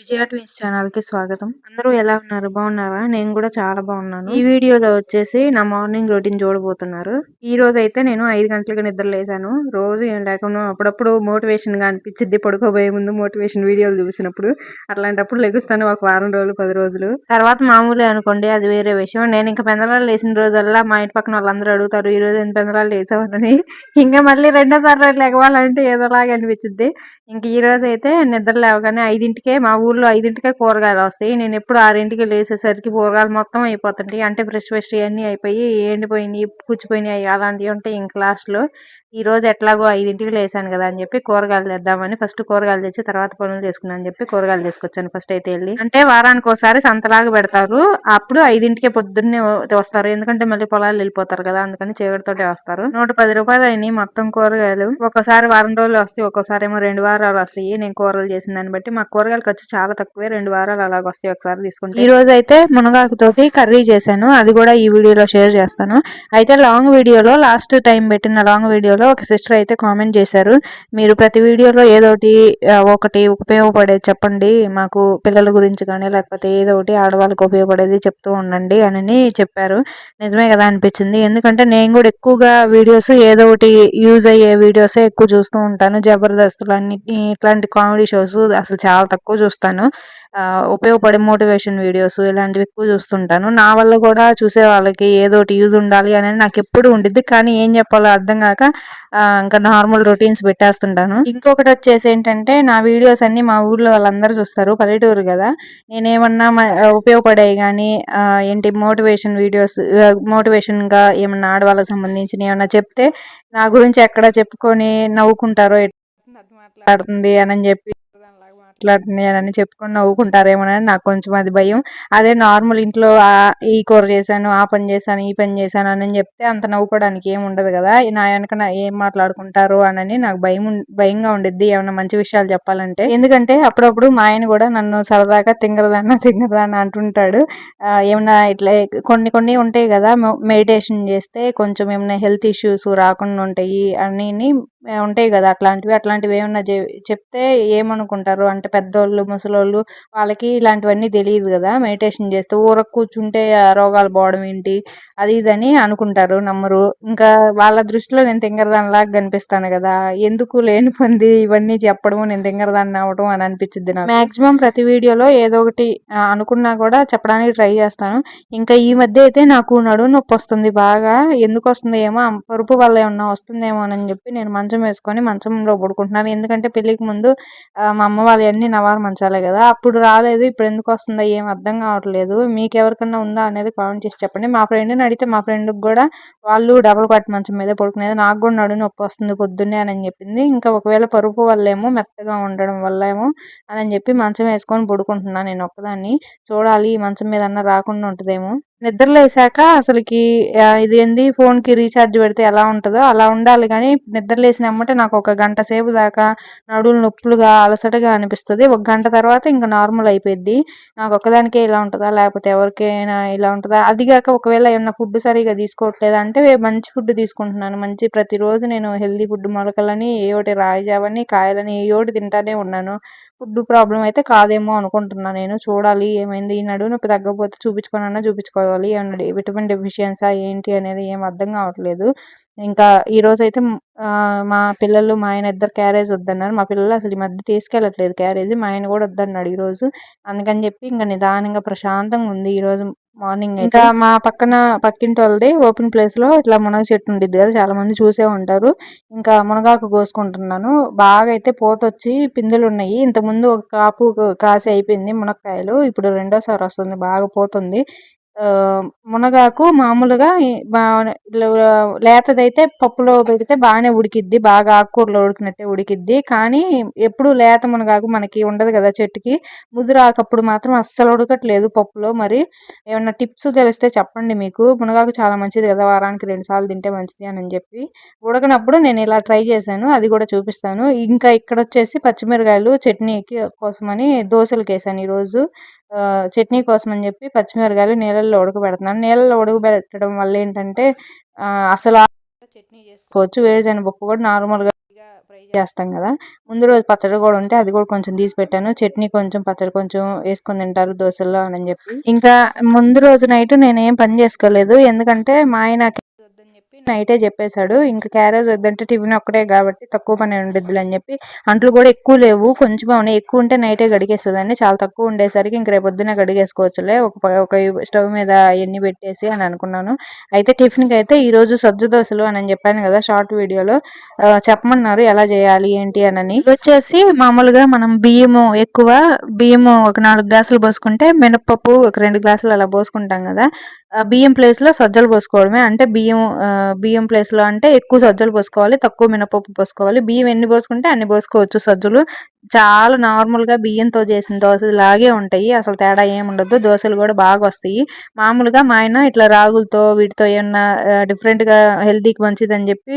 విజయ twins channel కి స్వాగతం. అందరూ ఎలా ఉన్నారు? బాగున్నారా? నేను కూడా చాలా బాగున్నాను. ఈ వీడియోలో వచ్చేసి నా మార్నింగ్ రొటీన్ చూడబోతున్నారు. ఈ రోజు అయితే నేను 5 గంటలకు నిద్ర లేసాను. రోజు ఏం లేకుండా అప్పుడప్పుడు మోటివేషన్ గా అనిపించింది పడుకోబోయే ముందు మోటివేషన్ వీడియోలు చూసినప్పుడు. అట్లాంటప్పుడు లెగుస్తాను ఒక వారం రోజులు 10 రోజులు. తర్వాత మామూలే అనుకోండి, అది వేరే విషయం. నేను ఇంకా పెందలాలు లేసిన రోజల్లా మా ఇంటి పక్కన వాళ్ళందరూ అడుగుతారు, ఈ రోజు ఎన్ని పెందలాలు లేసావని. ఇంకా మళ్ళీ రెండోసారి లెగవాలంటే ఏదోలాగా అనిపించింది. ఇంక ఈ రోజు అయితే నిద్ర లేవగానే 5కే మా ఊర్లో 5కే కూరగాయలు వస్తాయి. నేను ఎప్పుడు 6కి లేసేసరికి కూరగాయలు మొత్తం అయిపోతుంటాయి. అంటే ఫ్రెష్ అన్నీ అయిపోయి ఎండిపోయినాయి, పుచ్చిపోయినాయి అలాంటివి ఉంటాయి. ఇంక లాస్ట్లో ఈ రోజు ఎట్లాగో 5కి లేసాను కదా అని చెప్పి కూరగాయలు తెద్దామని ఫస్ట్ కూరగాయలు తెచ్చి తర్వాత పనులు చేసుకున్నాను అని చెప్పి కూరగాయలు తీసుకొచ్చాను ఫస్ట్ అయితే వెళ్ళి. అంటే వారానికి ఒకసారి సంతలాగా పెడతారు. అప్పుడు 5కే పొద్దున్నే వస్తారు. ఎందుకంటే మళ్ళీ పొలాలు వెళ్ళిపోతారు కదా, అందుకని చీకటితోటే వస్తారు. 110 రూపాయలు అయినాయి మొత్తం కూరగాయలు. ఒక్కోసారి వారం రోజులు వస్తాయి, ఒక్కోసారి ఏమో 2 వారాలు వస్తాయి. నేను కూరలు చేసిన దాన్ని బట్టి మా కూరగాయల ఖర్చు చాలా తక్కువే, 2 వారాలు అలాగ వస్తాయి ఒకసారి తీసుకుంటే. ఈ రోజు అయితే మునగాకు తోటి కర్రీ చేశాను, అది కూడా ఈ వీడియోలో షేర్ చేస్తాను. అయితే లాంగ్ వీడియోలో లాస్ట్ టైం పెట్టిన లాంగ్ వీడియోలో ఒక సిస్టర్ అయితే కామెంట్ చేశారు, మీరు ప్రతి వీడియోలో ఏదోటి ఒకటి ఉపయోగపడేది చెప్పండి మాకు, పిల్లల గురించి కానీ లేకపోతే ఏదో ఒకటి ఆడవాళ్ళకి ఉపయోగపడేది చెప్తూ ఉండండి అని చెప్పారు. నిజమే కదా అనిపించింది. ఎందుకంటే నేను కూడా ఎక్కువగా వీడియోస్ ఏదో ఒకటి యూజ్ అయ్యే వీడియోసే ఎక్కువ చూస్తూ ఉంటాను. జబర్దస్తులు అన్ని ఇట్లాంటి కామెడీ షోస్ అసలు చాలా తక్కువ చూస్తాను. ఉపయోగపడే మోటివేషన్ వీడియోస్ ఇలాంటివి ఎక్కువ చూస్తుంటాను. నా వల్ల కూడా చూసే వాళ్ళకి ఏదో ఒకటి యూజ్ ఉండాలి అనేది నాకు ఎప్పుడు ఉండిద్ది. కానీ ఏం చెప్పాలో అర్థం కాక ఇంకా నార్మల్ రొటీన్స్ పెట్టేస్తుంటాను. ఇంకొకటి వచ్చేసి ఏంటంటే, నా వీడియోస్ అన్ని మా ఊర్లో వాళ్ళందరూ చూస్తారు, పల్లెటూరు కదా. నేనేమన్నా ఉపయోగపడేవి కానీ ఏంటి మోటివేషన్ వీడియోస్, మోటివేషన్గా ఏమన్నా ఆడవాళ్ళకి సంబంధించిన ఏమన్నా చెప్తే నా గురించి ఎక్కడ చెప్పుకొని నవ్వుకుంటారో, మాట్లాడుతుంది అని చెప్పి మాట్లాడుతుంది అని చెప్పుకొని నవ్వుకుంటారేమోనని నాకు కొంచెం అది భయం. అదే నార్మల్ ఇంట్లో ఈ కూర చేశాను, ఆ పని చేశాను, ఈ పని చేశాను అని చెప్తే అంత నవ్వుకోవడానికి ఏం ఉండదు కదా. నా వెనక ఏం మాట్లాడుకుంటారు అని నాకు భయంగా ఉండిద్ది ఏమన్నా మంచి విషయాలు చెప్పాలంటే. ఎందుకంటే అప్పుడప్పుడు మా ఆయన కూడా నన్ను సరదాగా తింగరదాన్న అంటుంటాడు. ఏమన్నా ఇట్లా కొన్ని ఉంటాయి కదా, మెడిటేషన్ చేస్తే కొంచెం ఏమైనా హెల్త్ ఇష్యూస్ రాకుండా ఉంటాయి అని ఉంటాయి కదా, అట్లాంటివి ఏమన్నా చెప్తే ఏమనుకుంటారు అంటే, పెద్దోళ్ళు ముసలోళ్ళు వాళ్ళకి ఇలాంటివన్నీ తెలియదు కదా. మెడిటేషన్ చేస్తే ఊరకు కూర్చుంటే రోగాలు పోవడం ఏంటి అది ఇదని అనుకుంటారు, నమ్మరు. ఇంకా వాళ్ళ దృష్టిలో నేను తింగరదానిలాగా కనిపిస్తాను కదా, ఎందుకు లేని పొంది ఇవన్నీ చెప్పడము, నేను తింగరదాన్ని అవ్వడం అని అనిపించింది నాకు. మాక్సిమం ప్రతి వీడియోలో ఏదో ఒకటి అనుకున్నా కూడా చెప్పడానికి ట్రై చేస్తాను. ఇంకా ఈ మధ్య అయితే నాకు నడుము నొప్పి వస్తుంది బాగా. ఎందుకు వస్తుంది ఏమో, పరుపు వల్ల ఏమన్నా వస్తుందేమో అని చెప్పి నేను మంచం వేసుకొని మంచంలో పడుకుంటున్నాను. ఎందుకంటే పెళ్లికి ముందు మా అమ్మ వాళ్ళ అన్ని నవారు మంచాలే కదా, అప్పుడు రాలేదు. ఇప్పుడు ఎందుకు వస్తుందో ఏం అర్థం కావట్లేదు. మీకు ఎవరికన్నా ఉందా అనేది కామెంట్ చేసి చెప్పండి. మా ఫ్రెండ్ని అడిగితే మా ఫ్రెండ్కి కూడా వాళ్ళు డబుల్ కాట్ మంచం మీద పడుకునేది. నాకు కూడా నడుము నొప్పి వస్తుంది పొద్దున్నే అని చెప్పింది. ఇంకా ఒకవేళ పరుపు వల్ల ఏమో, మెత్తగా ఉండడం వల్ల ఏమో అని చెప్పి మంచం వేసుకొని పడుకుంటున్నాను నేను ఒక్కదాన్ని. చూడాలి ఈ మంచం మీద అన్న రాకుండా ఉంటుందేమో. నిద్రలేసాక అసలుకి ఇది ఏంది, ఫోన్కి రీఛార్జ్ పెడితే ఎలా ఉంటుందో అలా ఉండాలి. కానీ నిద్రలేసిన వెంబటే నాకు ఒక గంట సేపు దాకా నడుములు నొప్పులుగా అలసటగా అనిపిస్తుంది. ఒక గంట తర్వాత ఇంకా నార్మల్ అయిపోయింది. నాకు ఒక్కదానికే ఇలా ఉంటుందా లేకపోతే ఎవరికైనా ఇలా ఉంటుందా? అదిగాక ఒకవేళ ఏమన్నా ఫుడ్ సరిగా తీసుకోవట్లేదు అంటే, మంచి ఫుడ్ తీసుకుంటున్నాను. ప్రతిరోజు నేను హెల్దీ ఫుడ్, మొలకలని ఏ ఒకటి, రాగి జావని, కాయలని ఏ ఒకటి తింటానే ఉన్నాను. ఫుడ్ ప్రాబ్లం అయితే కాదేమో అనుకుంటున్నాను నేను. చూడాలి ఏమైంది. ఈ నడుము నొప్పి తగ్గకపోతే చూపించుకోవాలి. ఏమన్నా విటమిన్ డెఫిషియన్సా ఏంటి అనేది ఏం అర్థం కావట్లేదు. ఇంకా ఈరోజైతే మా పిల్లలు మా ఆయన ఇద్దరు క్యారేజ్ వద్దన్నారు. మా పిల్లలు అసలు ఈ మధ్య తీసుకెళ్ళట్లేదు క్యారేజ్. మా ఆయన కూడా వద్దన్నాడు ఈరోజు. అందుకని చెప్పి ఇంకా నిదానంగా ప్రశాంతంగా ఉంది ఈరోజు మార్నింగ్. ఇంకా మా పక్కింటి వాళ్ళది ఓపెన్ ప్లేస్ లో ఇట్లా మునగ చెట్టు ఉండిద్ది కదా, చాలా మంది చూసే ఉంటారు. ఇంకా మునగాకు కోసుకుంటున్నాను. బాగా అయితే పోతొచ్చి పిందెలు ఉన్నాయి. ఇంతకుముందు ఒక కాపు కాసి అయిపోయింది మునక్కాయలు, ఇప్పుడు రెండోసారి వస్తుంది, బాగా పోతుంది. మునగాకు మామూలుగా లేతదైతే పప్పులో పెడితే బాగానే ఉడికిద్ది, బాగా ఆకుకూరలో ఉడికినట్టే ఉడికిద్ది. కానీ ఎప్పుడు లేత మునగాకు మనకి ఉండదు కదా చెట్టుకి, ముదురాకప్పుడు మాత్రం అస్సలు ఉడకట్లేదు పప్పులో. మరి ఏమన్నా టిప్స్ తెలిస్తే చెప్పండి. మీకు మునగాకు చాలా మంచిది కదా, వారానికి 2 సార్లు తింటే మంచిది అని చెప్పి. ఉడకనప్పుడు నేను ఇలా ట్రై చేశాను, అది కూడా చూపిస్తాను. ఇంకా ఇక్కడ వచ్చేసి పచ్చిమిరకాయలు చట్నీకి కోసమని దోశలకు వేసాను ఈరోజు. చట్నీ కోసం అని చెప్పి పచ్చిమిరకాయలు నీళ్ళల్లో ఉడకబెడుతున్నాను. నీళ్ళల్లో ఉడకబెట్టడం వల్ల ఏంటంటే అసలు చట్నీ చేసుకోవచ్చు. వేరుశనగపప్పు కూడా నార్మల్గా ఫ్రై ఫ్రై చేస్తాం కదా, ముందు రోజు పచ్చడి కూడా ఉంటే అది కూడా కొంచెం తీసి పెట్టాను. చట్నీ కొంచెం, పచ్చడి కొంచెం వేసుకొని తింటారు దోశల్లో అని చెప్పి. ఇంకా ముందు రోజు నైట్ నేను ఏం పని చేసుకోలేదు, ఎందుకంటే మా ఆయన వద్దని చెప్పి నైటే చెప్పేశాడు. ఇంకా క్యారేజ్ వద్దంటే టిఫిన్ ఒక్కటే కాబట్టి తక్కువ పని ఉండిద్దిలే అని చెప్పి, అంట్లు కూడా ఎక్కువ లేవు, కొంచెం ఉన్నాయి. ఎక్కువ ఉంటే నైటే గడిగేస్తుందని, చాలా తక్కువ ఉండేసరికి ఇంక రేపు పొద్దున్నే గడిగేసుకోవచ్చులే ఒక స్టవ్ మీద ఎన్ని పెట్టేసి అని అనుకున్నాను. అయితే టిఫిన్కి అయితే ఈరోజు సజ్జ దోశలు అని చెప్పాను కదా షార్ట్ వీడియోలో, చెప్పమన్నారు ఎలా చేయాలి ఏంటి అని. వచ్చేసి మామూలుగా మనం బియ్యము ఒక 4 గ్లాసులు పోసుకుంటే మినపప్పు ఒక 2 గ్లాసులు అలా పోసుకుంటాం కదా, బియ్యం ప్లేస్ లో సజ్జలు పోసుకోవడమే. అంటే బియ్యం ప్లేస్ లో అంటే ఎక్కువ సజ్జలు పోసుకోవాలి, తక్కువ మినపప్పు పోసుకోవాలి. బియ్యం ఎన్ని పోసుకుంటే అన్ని పోసుకోవచ్చు సజ్జలు. చాలా నార్మల్ గా బియ్యంతో చేసిన దోశలు లాగే ఉంటాయి, అసలు తేడా ఏముండదు. దోశలు కూడా బాగా వస్తాయి. మామూలుగా మా ఆయన ఇట్లా రాగులతో వీటితో ఏమన్నా డిఫరెంట్ గా హెల్తీకి మంచిది అని చెప్పి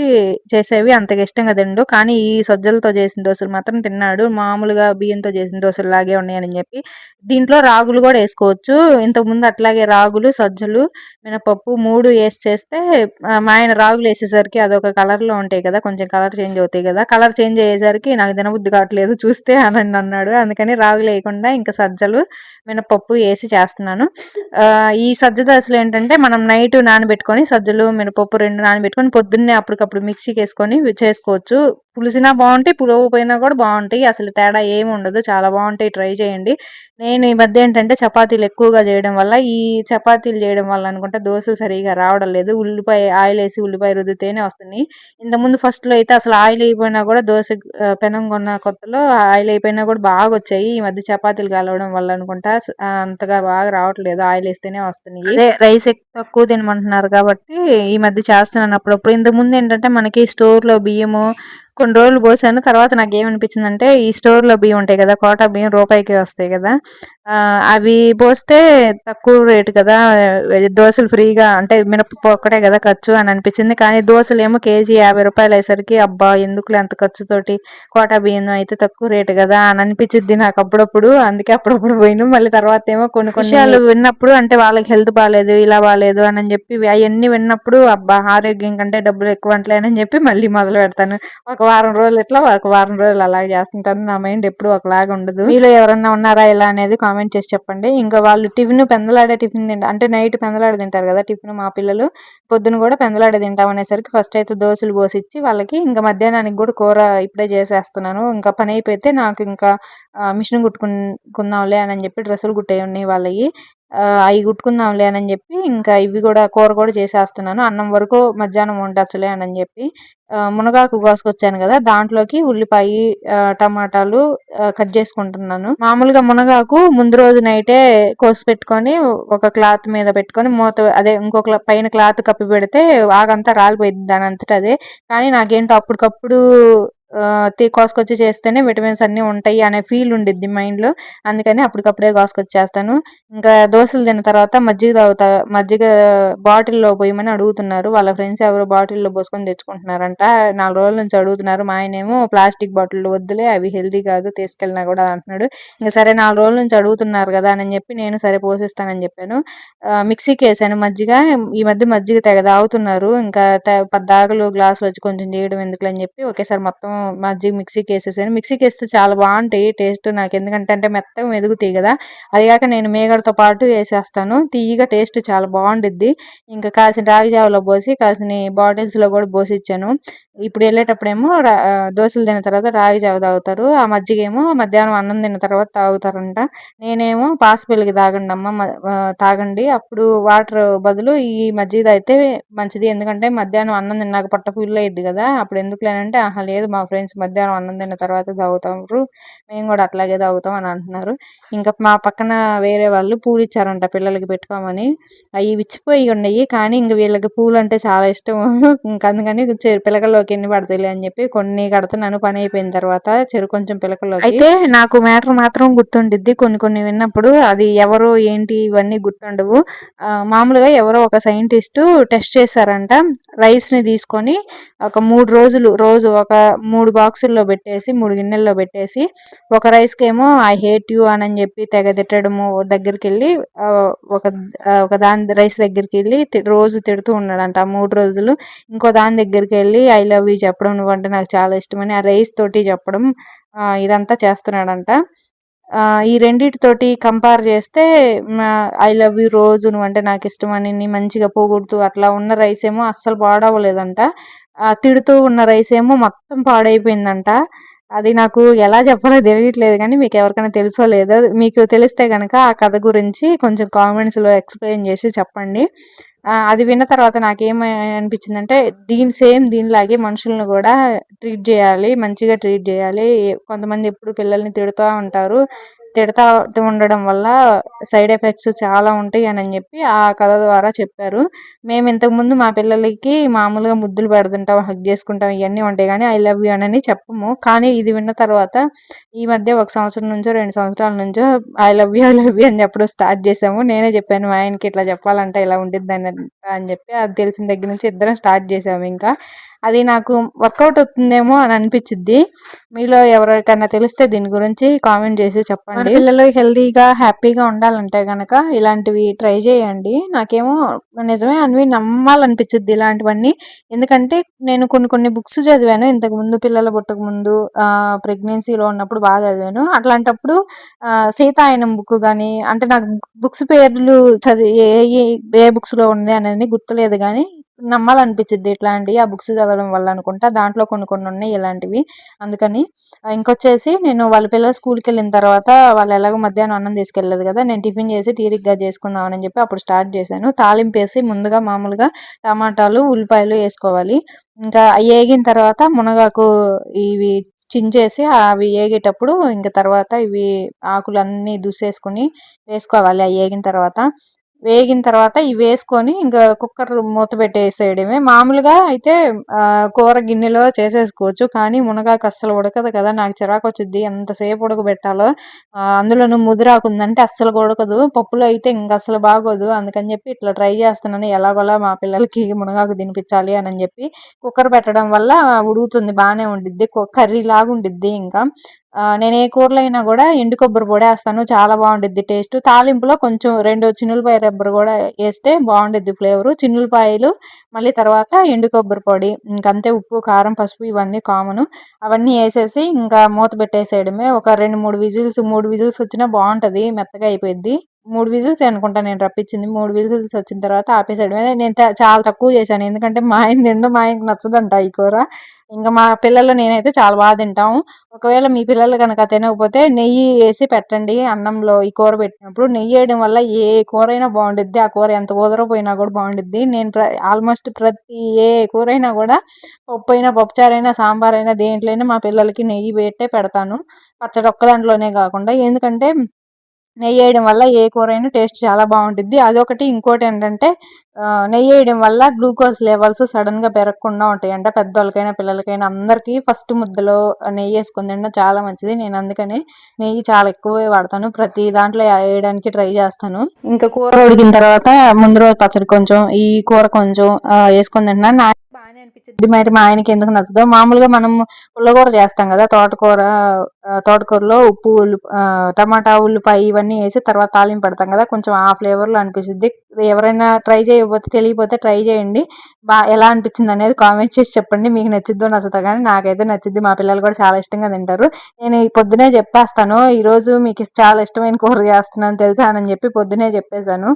చేసేవి అంతగా ఇష్టంగా తిండు, కానీ ఈ సజ్జలతో చేసిన దోశలు మాత్రం తిన్నాడు. మామూలుగా బియ్యంతో చేసిన దోశలు లాగే ఉన్నాయని చెప్పి దీంట్లో రాగులు కూడా వేసుకోవచ్చు. ఇంతకు ముందు అట్లాగే రాగులు, సజ్జలు, మినపప్పు 3 వేసి చేస్తే మా ఆయన రాగులు వేసేసరికి అదొక కలర్ లో ఉంటాయి కదా, కొంచెం కలర్ చేంజ్ అవుతాయి కదా, కలర్ చేంజ్ అయ్యేసరికి నాకు తినబుద్ధి కావట్లేదు చూస్తే అని అన్నాడు. అందుకని రాగులు వేయకుండా ఇంకా సజ్జలు, మినపప్పు వేసి చేస్తున్నాను. ఈ సజ్జ దోశలు ఏంటంటే మనం నైట్ నానబెట్టుకొని సజ్జలు, మినపప్పు 2 నానబెట్టుకొని పొద్దున్నే అప్పటికప్పుడు మిక్సీకి వేసుకొని చేసుకోవచ్చు. పులిసినా బాగుంటాయి, పులవపోయినా కూడా బాగుంటాయి, అసలు తేడా ఏమి ఉండదు, చాలా బాగుంటాయి, ట్రై చేయండి. నేను ఈ మధ్య ఏంటంటే చపాతీలు ఎక్కువగా చేయడం వల్ల, ఈ చపాతీలు చేయడం వల్ల అనుకుంటే దోశలు సరిగా రావడం లేదు. ఆయిల్ వేసి ఉల్లిపాయ రుద్దితేనే వస్తున్నాయి. ఇంతకుముందు ఫస్ట్ లో అయితే అసలు ఆయిల్ అయిపోయినా కూడా దోశ పెనం కొన్న కొత్తలో ఆయిల్ అయిపోయినా కూడా బాగా వచ్చాయి. ఈ మధ్య చపాతీలు కలవడం వల్ల అనుకుంటా అంతగా బాగా రావట్లేదు, ఆయిల్ వేస్తేనే వస్తున్నాయి. అదే రైస్ తక్కువ తినమంటున్నారు కాబట్టి ఈ మధ్య చేస్తున్నాను అప్పుడప్పుడు. ఇంతకు ముందు ఏంటంటే మనకి స్టోర్ లో బియ్యము కొన్ని రోజులు పోసాను, తర్వాత నాకు ఏమనిపించింది అంటే ఈ స్టోర్ లో బియ్యం ఉంటాయి కదా, కోటా బియ్యం రూపాయికి వస్తాయి కదా, అవి పోస్తే తక్కువ రేటు కదా, దోశలు ఫ్రీగా అంటే మినపప్పు ఒక్కటే కదా ఖర్చు అని అనిపించింది. కానీ దోశలు ఏమో కేజీ 50 రూపాయలు అయ్యేసరికి అబ్బా ఎందుకులే అంత ఖర్చుతోటి, కోటా బియ్యం అయితే తక్కువ రేటు కదా అని అనిపించింది నాకు అప్పుడప్పుడు. అందుకే అప్పుడప్పుడు పోయిను. మళ్ళీ తర్వాత ఏమో కొన్ని విషయాలు విన్నప్పుడు, అంటే వాళ్ళకి హెల్త్ బాగాలేదు, ఇలా బాగాలేదు అని చెప్పి అవన్నీ విన్నప్పుడు అబ్బా ఆరోగ్యం కంటే డబ్బులు ఎక్కువ అంటలేనని చెప్పి మళ్ళీ మొదలు పెడతాను. ఒక వారం రోజులు ఇట్లా, ఒక వారం రోజులు అలాగే చేస్తుంటాను. నా మైండ్ ఎప్పుడు ఒకలాగా ఉండదు. మీలో ఎవరన్నా ఉన్నారా ఇలా అనేది కామెంట్ చేసి చెప్పండి. ఇంకా వాళ్ళు పెందలాడే టిఫిన్ అంటే నైట్ పెందలాడే తింటారు కదా టిఫిన్, మా పిల్లలు పొద్దున కూడా పెందలాడే తింటాం అనేసరికి ఫస్ట్ అయితే దోశలు పోసిచ్చి వాళ్ళకి, ఇంకా మధ్యాహ్నానికి కూడా కూర ఇప్పుడే చేసేస్తున్నాను. ఇంకా పని అయిపోతే నాకు ఇంకా మిషన్ కుట్టుకుందాంలే అని చెప్పి డ్రెస్సులు కుట్టేవి ఉన్నాయి వాళ్ళవి, అవి కుట్టుకుందాంలే అని చెప్పి ఇంకా ఇవి కూడా కూర కూడా చేసేస్తున్నాను. అన్నం వరకు మధ్యాహ్నం వండొచ్చులే అని చెప్పి మునగాకు కోసుకొచ్చాను కదా, దాంట్లోకి ఉల్లిపాయ, టమాటాలు కట్ చేసుకుంటున్నాను. మామూలుగా మునగాకు ముందు రోజు నైటే కోసి పెట్టుకొని ఒక క్లాత్ మీద పెట్టుకొని అదే ఇంకొక పైన క్లాత్ కప్పి పెడితే ఆగంతా రాలిపోయింది దాని అంతటా అదే. కానీ నాకేంటో అప్పటికప్పుడు కోసుకొచ్చి చేస్తేనే విటమిన్స్ అన్ని ఉంటాయి అనే ఫీల్ ఉండిద్ది మైండ్ లో, అందుకని అప్పటికప్పుడే కోసుకొచ్చేస్తాను. ఇంకా దోశలు తిన్న తర్వాత మజ్జిగ బాటిల్లో పోయమని అడుగుతున్నారు వాళ్ళ ఫ్రెండ్స్, ఎవరు బాటిల్లో పోసుకొని తెచ్చుకుంటున్నారంట. 4 రోజుల నుంచి అడుగుతున్నారు. మా ఆయనేమో ప్లాస్టిక్ బాటిల్ వద్దులే అవి హెల్తీ కాదు తీసుకెళ్ళినా కూడా అంటున్నాడు. ఇంకా సరే 4 రోజుల నుంచి అడుగుతున్నారు కదా అని చెప్పి నేను సరే పోషిస్తానని చెప్పాను. మిక్సీకి వేసాను మజ్జిగ. ఈ మధ్య మజ్జిగ తెగ తాగుతున్నారు. ఇంకా పద్దాకలు గ్లాసులు వచ్చి కొంచెం చేయడం ఎందుకులే అని చెప్పి ఒకేసారి మొత్తం మజ్జిగ మిక్సీకి వేసేసాను. మిక్సీకి వేస్తే చాలా బాగుంటాయి టేస్ట్, నాకు ఎందుకంటే మెత్తగా మెదుగుతాయి కదా, అదిగాక నేను మేగడతో పాటు వేసేస్తాను, తీయగా టేస్ట్ చాలా బాగుండిద్ది. ఇంకా కాసిన రాగి జావలో పోసి కాసిన బాటిల్స్ లో కూడా పోసి ఇచ్చాను. ఇప్పుడు వెళ్ళేటప్పుడేమో దోశలు తిన్న తర్వాత రాగి జావ తాగుతారు, ఆ మజ్జిగ ఏమో మధ్యాహ్నం అన్నం తిన్న తర్వాత తాగుతారంట. నేనేమో పాసిపిల్లకి తాగండి అప్పుడు వాటర్ బదులు ఈ మజ్జిగ తాగితే మంచిది, ఎందుకంటే మధ్యాహ్నం అన్నం తిన్నాక పొట్ట ఫుల్ అయ్యిద్ది కదా, అప్పుడు ఎందుకులేనంటే ఆహా లేదు మా ఫ్రెండ్స్ మధ్యాహ్నం అన్నం తిన్న తర్వాత తాగుతారు, మేము కూడా అట్లాగే తాగుతాం అని అంటున్నారు. ఇంకా మా పక్కన వేరే వాళ్ళు పూలు ఇచ్చారంట పిల్లలకి పెట్టుకోమని, అవి విచ్చిపోయి ఉన్నాయి. కానీ ఇంక వీళ్ళకి పూలు అంటే చాలా ఇష్టం. ఇంకా అందుకని పిలకల్లోకి ఎన్ని పడతాయిలే అని చెప్పి కొన్ని కడుతున్నాను పని అయిపోయిన తర్వాత కొంచెం పిలకల్లోకి. అయితే నాకు మ్యాటర్ మాత్రం గుర్తుండిద్ది, కొన్ని కొన్ని విన్నప్పుడు అది ఎవరు ఏంటి ఇవన్నీ గుర్తుండవు. మామూలుగా ఎవరో ఒక సైంటిస్ట్ టెస్ట్ చేశారంట, రైస్ని తీసుకొని ఒక 3 రోజులు రోజు ఒక 3 బాక్సుల్లో పెట్టేసి 3 గిన్నెల్లో పెట్టేసి ఒక రైస్కేమో ఐ హేట్ యూ అని చెప్పి తెగ తిట్టడము దగ్గరికి వెళ్ళి ఒక ఒక దాని రైస్ దగ్గరికి వెళ్ళి రోజు తిడుతూ ఉన్నాడంట 3 రోజులు. ఇంకో దాని దగ్గరికి వెళ్ళి ఐ లవ్ యూ చెప్పడం, నువ్వంటే నాకు చాలా ఇష్టమని ఆ రైస్ తోటి చెప్పడం, ఇదంతా చేస్తున్నాడంట. ఈ రెండిటితోటి కంపేర్ చేస్తే ఐ లవ్ యూ రోజు నువ్వంటే నాకు ఇష్టమని మంచిగా పొగుడుతూ అట్లా ఉన్న రైస్ ఏమో అస్సలు పాడవలేదంట. తిడుతూ ఉన్న రైస్ ఏమో మొత్తం పాడైపోయిందంట. అది నాకు ఎలా చెప్పాలో తెలియట్లేదు కానీ మీకు ఎవరికైనా తెలుసో లేదో, మీకు తెలిస్తే కనుక ఆ కథ గురించి కొంచెం కామెంట్స్లో ఎక్స్ప్లెయిన్ చేసి చెప్పండి. అది విన్న తర్వాత నాకేమీ అనిపించిందంటే సేమ్ దీనిలాగే మనుషులను కూడా ట్రీట్ చేయాలి, మంచిగా ట్రీట్ చేయాలి. కొంతమంది ఎప్పుడు పిల్లల్ని తిడుతూ ఉంటారు, తిడతా ఉండడం వల్ల సైడ్ ఎఫెక్ట్స్ చాలా ఉంటాయి అని చెప్పి ఆ కథ ద్వారా చెప్పారు. మేము ఇంతకుముందు మా పిల్లలకి మామూలుగా ముద్దులు పెడుతుంటాం, హగ్ చేసుకుంటాం, ఇవన్నీ ఉంటాయి కానీ ఐ లవ్ యూ అని చెప్పము. కానీ ఇది విన్న తర్వాత ఈ మధ్య 1 సంవత్సరం నుంచో 2 సంవత్సరాల నుంచో ఐ లవ్ యూ అని చెప్పడం స్టార్ట్ చేసాము. నేనే చెప్పాను మా ఆయనకి ఇట్లా చెప్పాలంటే ఇలా ఉండిద్ది అని చెప్పి, అది తెలిసిన దగ్గర నుంచి ఇద్దరం స్టార్ట్ చేసాము. ఇంకా అది నాకు వర్కౌట్ అవుతుందేమో అని అనిపించిద్ది. మీలో ఎవరికైనా తెలిస్తే దీని గురించి కామెంట్ చేసి చెప్పండి. పిల్లలు హెల్తీగా హ్యాపీగా ఉండాలంటే గనక ఇలాంటివి ట్రై చేయండి. నాకేమో నిజమే అనివి నమ్మాలనిపించిద్ది ఇలాంటివన్నీ. ఎందుకంటే నేను కొన్ని కొన్ని బుక్స్ చదివాను ఇంతకుముందు, పిల్లలు పుట్టక ముందు ప్రెగ్నెన్సీలో ఉన్నప్పుడు బాగా చదివాను. అట్లాంటప్పుడు సీతాయనం బుక్ కానీ, అంటే నాకు బుక్స్ పేర్లు చదివి ఏ బుక్స్లో ఉంది అనేది గుర్తులేదు కానీ నమ్మాలనిపించిద్ది ఇట్లాంటివి ఆ బుక్స్ చదవడం వల్ల అనుకుంటా. దాంట్లో కొన్ని కొన్ని ఉన్నాయి ఇలాంటివి. అందుకని ఇంకొచ్చేసి నేను వాళ్ళ పిల్లలు స్కూల్కి వెళ్ళిన తర్వాత వాళ్ళు ఎలాగో మధ్యాహ్నం అన్నం తీసుకెళ్ళలేదు కదా, నేను టిఫిన్ చేసి తీరిగ్గా చేసుకుందామని చెప్పి అప్పుడు స్టార్ట్ చేశాను. తాలింపు వేసి ముందుగా మామూలుగా టమాటాలు ఉల్లిపాయలు వేసుకోవాలి. ఇంకా వేగిన తర్వాత మునగాకు ఇవి చించేసి అవి వేగేటప్పుడు ఇంకా తర్వాత ఇవి ఆకులన్నీ దుసేసుకుని వేసుకోవాలి. అవి వేగిన తర్వాత ఇవి వేసుకొని ఇంకా కుక్కర్ మూత పెట్టేసేయడమే. మామూలుగా అయితే కూర గిన్నెలో చేసేసుకోవచ్చు, కానీ మునగాకు అస్సలు ఉడకదు కదా, నాకు చిరాకు వచ్చిద్ది ఎంతసేపు ఉడకబెట్టాలో. అందులోనూ ముదిరాకు ఉందంటే అస్సలు ఉడకదు, పప్పులో అయితే ఇంకా అసలు బాగోదు. అందుకని చెప్పి ఇట్లా ట్రై చేస్తున్నాను, ఎలాగోలా మా పిల్లలకి మునగాకు తినిపించాలి అని చెప్పి. కుక్కర్ పెట్టడం వల్ల ఉడుకుతుంది, బాగానే ఉండిద్ది, కర్రీ లాగా ఉండిద్ది. ఇంకా నేను ఏ కూరలో అయినా కూడా ఎండు కొబ్బరి పొడి వేస్తాను, చాలా బాగుండిద్ది టేస్ట్. తాలింపులో కొంచెం 2 చిన్నులపాయ రబ్బర్ కూడా వేస్తే బాగుండిద్ది ఫ్లేవరు. చిన్నులపాయలు మళ్ళీ తర్వాత ఎండు కొబ్బరి పొడి, ఇంకంతే, ఉప్పు కారం పసుపు ఇవన్నీ కామను. అవన్నీ వేసేసి ఇంకా మూత పెట్టేసేయడమే. ఒక 2 3 విజిల్స్, 3 విజిల్స్ వచ్చినా బాగుంటుంది, మెత్తగా అయిపోయింది. 3 విజిల్స్ అనుకుంటా నేను రప్పించింది. 3 విజిల్స్ వచ్చిన తర్వాత ఆపేసేయడమే. నేను చాలా తక్కువ చేశాను, ఎందుకంటే మా ఆయన తిండు, మా ఆయనకి నచ్చదంట ఈ కూర. ఇంకా మా పిల్లలు నేనైతే చాలా బాగా తింటాము. ఒకవేళ మీ పిల్లలు కనుక తినకపోతే నెయ్యి వేసి పెట్టండి అన్నంలో. ఈ కూర పెట్టినప్పుడు నెయ్యి వేయడం వల్ల ఏ కూర అయినా బాగుండిద్ది, ఆ కూర ఎంత కుదరపోయినా కూడా బాగుండిద్ది. నేను ఆల్మోస్ట్ ప్రతి ఏ కూర అయినా కూడా పప్పు అయినా పప్పుచారు అయినా సాంబార్ అయినా దేంట్లో అయినా మా పిల్లలకి నెయ్యి పెట్టే పెడతాను, పచ్చడి ఒక్క దాంట్లోనే కాకుండా. ఎందుకంటే నెయ్యి వేయడం వల్ల ఏ కూర అయినా టేస్ట్ చాలా బాగుంటుంది. అదొకటి. ఇంకోటి ఏంటంటే నెయ్యి వేయడం వల్ల గ్లూకోజ్ లెవెల్స్ సడన్గా పెరగకుండా ఉంటాయి. అంటే పెద్దోళ్ళకైనా పిల్లలకైనా అందరికీ ఫస్ట్ ముద్దలో నెయ్యి వేసుకొని తినడం చాలా మంచిది. నేను అందుకని నెయ్యి చాలా ఎక్కువే వాడతాను, ప్రతి దాంట్లో వేయడానికి ట్రై చేస్తాను. ఇంకా కూర ఉడికిన తర్వాత ముందు రోజు పచ్చడి కొంచెం, ఈ కూర కొంచెం వేసుకొని తింటున్నాను. నాకు బాగానే అనిపించింది, మరి మా ఆయనకి ఎందుకు నచ్చదో. మామూలుగా మనం పుల్లగూర చేస్తాం కదా, తోటకూరలో ఉప్పు టమాటా ఉల్లిపాయ ఇవన్నీ వేసి తర్వాత తాలింపు పెడతాం కదా, కొంచెం ఆ ఫ్లేవర్లో అనిపిస్తుంది. ఎవరైనా ట్రై చేయకపోతే తెలియకపోతే ట్రై చేయండి, ఎలా అనిపించింది అనేది కామెంట్ చేసి చెప్పండి. మీకు నచ్చిద్దో నచ్చదో కానీ నాకైతే నచ్చిద్ది, మా పిల్లలు కూడా చాలా ఇష్టంగా తింటారు. నేను ఈ పొద్దునే చెప్పేస్తాను, ఈరోజు మీకు చాలా ఇష్టమైన కూర చేస్తున్నాను తెలుసా అని చెప్పి పొద్దునే చెప్పేశాను.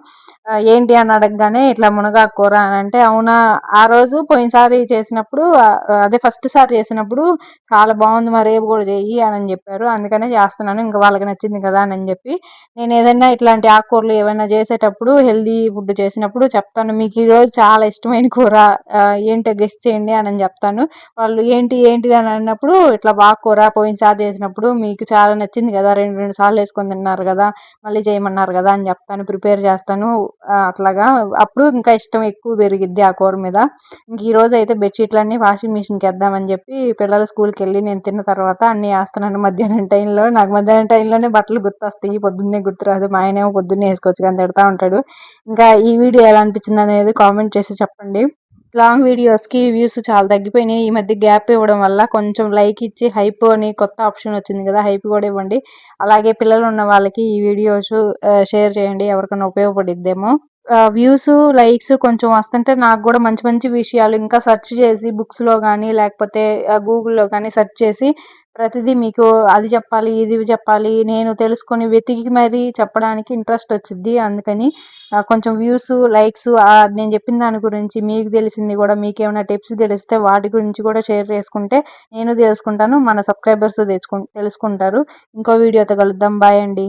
ఏంటి అని అడగగానే ఇట్లా మునగాకు కూర అని అంటే, అవునా, ఆ రోజు పోయినసారి చేసినప్పుడు అదే ఫస్ట్ సారి చేసినప్పుడు చాలా బాగుంది, మరి రేపు కూడా చెయ్యి అని చెప్పారు, అందుకనే చేస్తున్నాను. ఇంకా వాళ్ళకి నచ్చింది కదా అని చెప్పి నేను ఏదైనా ఇట్లాంటి ఆకుకూరలు ఏమైనా చేసేటప్పుడు హెల్దీ ఫుడ్ చేసినప్పుడు చెప్తాను, మీకు ఈరోజు చాలా ఇష్టమైన కూర ఏంటో గెస్ట్ చేయండి అని చెప్తాను. వాళ్ళు ఏంటిది అని అన్నప్పుడు ఇట్లా ఆకుకూర పోయినసారి చేసినప్పుడు మీకు చాలా నచ్చింది కదా, 2 సార్లు వేసుకొని తిన్నారు కదా, మళ్ళీ చేయమన్నారు కదా అని చెప్తాను, ప్రిపేర్ చేస్తాను. అట్లాగా అప్పుడు ఇంకా ఇష్టం ఎక్కువ పెరిగిద్ది ఆ కూర మీద. ఇంక ఈ రోజు అయితే బెడ్షీట్లన్నీ వాషింగ్ మిషన్కి వేద్దామని చెప్పి పిల్లలు స్కూల్కి వెళ్ళి నేను తిన్న తర్వాత అన్నీ వేస్తున్నాను మధ్యాహ్నం టైంలో. నాకు మధ్యాహ్నం టైంలోనే బట్టలు గుర్తొస్తాయి, పొద్దున్నే గుర్తురాదు. మా ఆయనేమో పొద్దున్నే వేసుకోవచ్చు కానీ తిడతా ఉంటాడు. ఇంకా ఈ వీడియో ఎలా అనిపించింది అనేది కామెంట్ చేసి చెప్పండి. లాంగ్ వీడియోస్కి వ్యూస్ చాలా తగ్గిపోయినాయి. ఈ మధ్య గ్యాప్ ఇవ్వడం వల్ల కొంచెం లైక్ ఇచ్చి హైప్ అని కొత్త ఆప్షన్ వచ్చింది కదా, హైప్ కూడా ఇవ్వండి. అలాగే పిల్లలు ఉన్న వాళ్ళకి ఈ వీడియోస్ షేర్ చేయండి, ఎవరికైనా ఉపయోగపడిద్దేమో. వ్యూస్ లైక్స్ కొంచెం వస్తుంటే నాకు కూడా మంచి మంచి విషయాలు ఇంకా సెర్చ్ చేసి బుక్స్లో కానీ లేకపోతే గూగుల్లో కానీ సెర్చ్ చేసి ప్రతిదీ మీకు అది చెప్పాలి ఇది చెప్పాలి నేను తెలుసుకొని వెతికి మరీ చెప్పడానికి ఇంట్రెస్ట్ వచ్చింది. అందుకని కొంచెం వ్యూస్ లైక్స్ నేను చెప్పిన దాని గురించి మీకు తెలిసింది కూడా, మీకు ఏమైనా టిప్స్ తెలిస్తే వాటి గురించి కూడా షేర్ చేసుకుంటే నేను తెలుసుకుంటాను, మన సబ్స్క్రైబర్స్ తెలుసుకుంటారు. ఇంకో వీడియోతో కలుద్దాం. బాయ్ అండి.